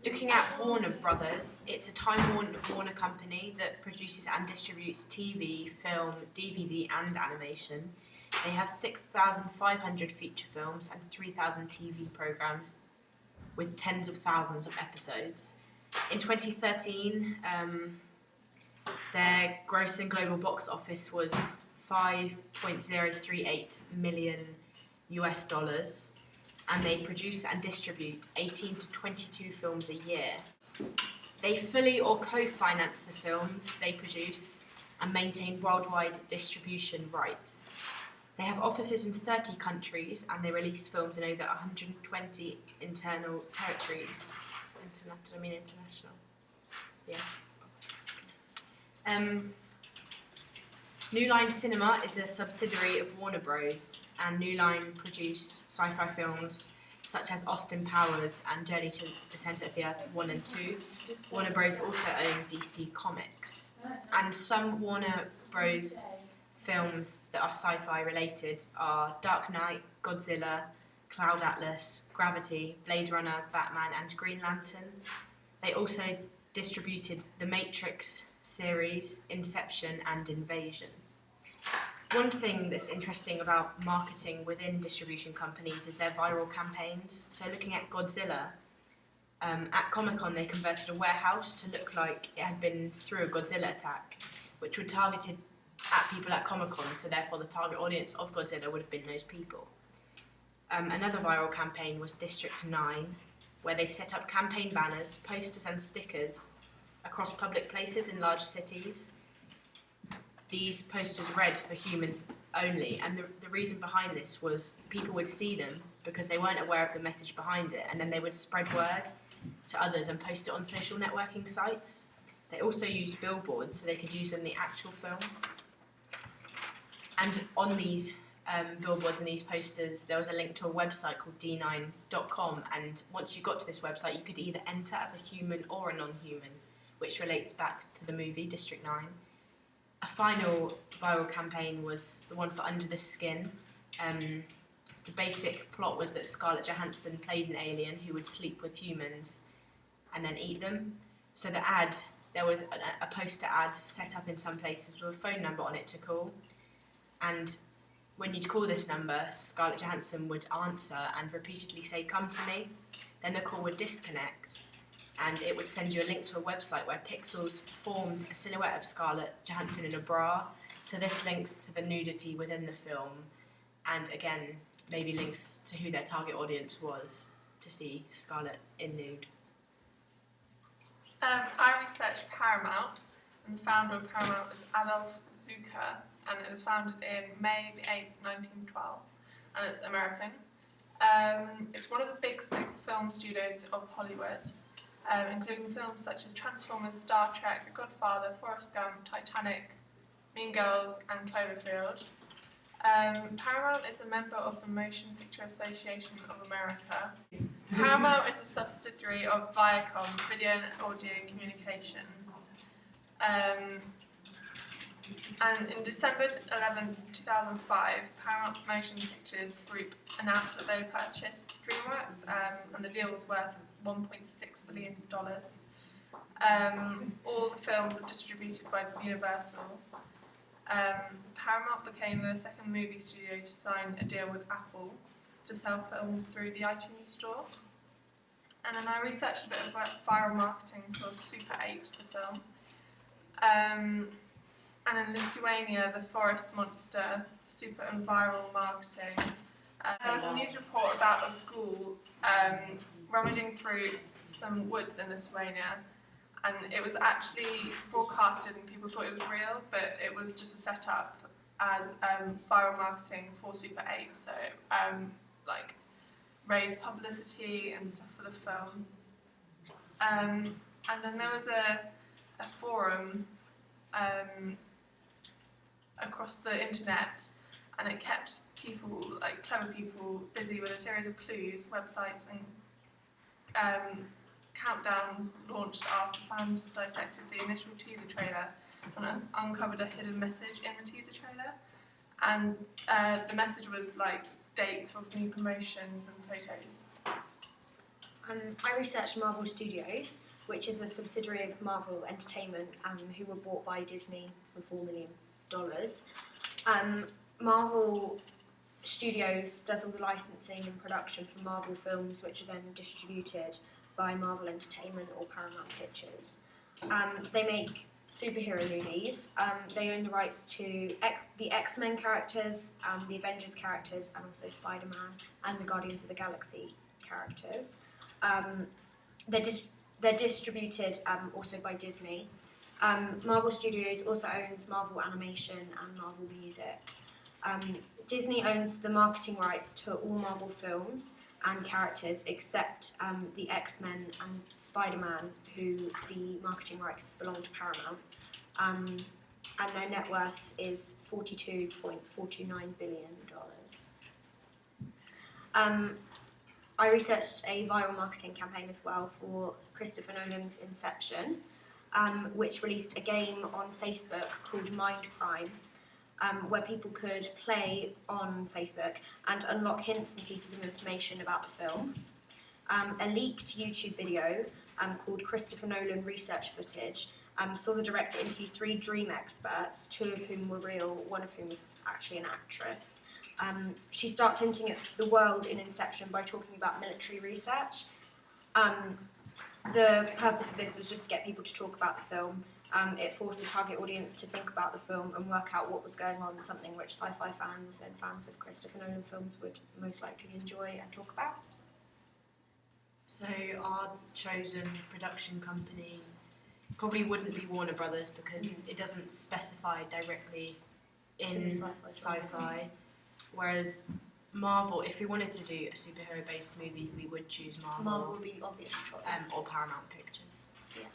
Looking at Warner Brothers, it's a Time Warner company that produces and distributes TV, film, DVD and animation. They have 6,500 feature films and 3,000 TV programmes with tens of thousands of episodes. In 2013, their gross in global box office was $5.038 million US, and they produce and distribute 18 to 22 films a year. They fully or co-finance the films they produce and maintain worldwide distribution rights. They have offices in 30 countries and they release films in over 120 internal territories. International. Yeah. New Line Cinema is a subsidiary of Warner Bros. And New Line produce sci-fi films such as Austin Powers and Journey to the Centre of the Earth 1 and 2. Warner Bros. Also own DC Comics. And some Warner Bros. Films that are sci-fi related are Dark Knight, Godzilla, Cloud Atlas, Gravity, Blade Runner, Batman and Green Lantern. They also distributed the Matrix series, Inception and Invasion. One thing that's interesting about marketing within distribution companies is their viral campaigns. So looking at Godzilla, at Comic-Con they converted a warehouse to look like it had been through a Godzilla attack, which were targeted at people at Comic-Con, so therefore the target audience of Godzilla would have been those people. Another viral campaign was District 9, where they set up campaign banners, posters and stickers across public places in large cities. These posters read for humans only, and the reason behind this was people would see them because they weren't aware of the message behind it, and then they would spread word to others and post it on social networking sites. They also used billboards so they could use them in the actual film. And on these billboards and these posters, there was a link to a website called d9.com, and once you got to this website, you could either enter as a human or a non-human, which relates back to the movie District 9. A final viral campaign was the one for Under the Skin. The basic plot was that Scarlett Johansson played an alien who would sleep with humans and then eat them. So the ad, there was a poster ad set up in some places with a phone number on it to call. And when you'd call this number, Scarlett Johansson would answer and repeatedly say, "Come to me." Then the call would disconnect and it would send you a link to a website where pixels formed a silhouette of Scarlett Johansson in a bra. So this links to the nudity within the film, and again, maybe links to who their target audience was to see Scarlett in nude. I researched Paramount, and the founder of Paramount was Adolf Zukor, and it was founded in May 8th, 1912, and it's American. It's one of the big 6 film studios of Hollywood, including films such as Transformers, Star Trek, The Godfather, Forrest Gump, Titanic, Mean Girls and Cloverfield. Paramount is a member of the Motion Picture Association of America. Paramount is a subsidiary of Viacom, Video and Audio Communications. And in December 11, 2005, Paramount Motion Pictures Group announced that they purchased DreamWorks, and the deal was worth $1.6 billion. All the films are distributed by Universal. Paramount became the second movie studio to sign a deal with Apple to sell films through the iTunes Store. And then I researched a bit about viral marketing for Super 8, the film. And in Lithuania, the forest monster, super and viral marketing. There was a news report about a ghoul rummaging through some woods in Lithuania, and it was actually broadcasted and people thought it was real, but it was just a setup as viral marketing for Super 8, so like raise publicity and stuff for the film. And then there was a forum across the internet, and it kept people, like clever people, busy with a series of clues, websites and countdowns launched after fans dissected the initial teaser trailer and uncovered a hidden message in the teaser trailer. And the message was like dates of new promotions and photos. I researched Marvel Studios, which is a subsidiary of Marvel Entertainment, who were bought by Disney for $4 million. Marvel Studios does all the licensing and production for Marvel films, which are then distributed by Marvel Entertainment or Paramount Pictures. They make superhero movies. They own the rights to the X-Men characters, the Avengers characters, and also Spider-Man and the Guardians of the Galaxy characters. They're distributed also by Disney. Marvel Studios also owns Marvel Animation and Marvel Music. Disney owns the marketing rights to all Marvel films and characters except the X-Men and Spider-Man, who the marketing rights belong to Paramount. And their net worth is $42.429 billion. I researched a viral marketing campaign as well for Christopher Nolan's Inception, which released a game on Facebook called Mindprime, where people could play on Facebook and unlock hints and pieces of information about the film. A leaked YouTube video called Christopher Nolan Research Footage saw the director interview 3 dream experts, 2 of whom were real, one of whom was actually an actress. She starts hinting at the world in Inception by talking about military research. The purpose of this was just to get people to talk about the film. It forced the target audience to think about the film and work out what was going on, something which sci-fi fans and fans of Christopher Nolan films would most likely enjoy and talk about. So our chosen production company probably wouldn't be Warner Brothers because it doesn't specify directly in sci-fi. Whereas Marvel, if we wanted to do a superhero-based movie, we would choose Marvel. Marvel would be the obvious choice. Or Paramount Pictures. Yeah.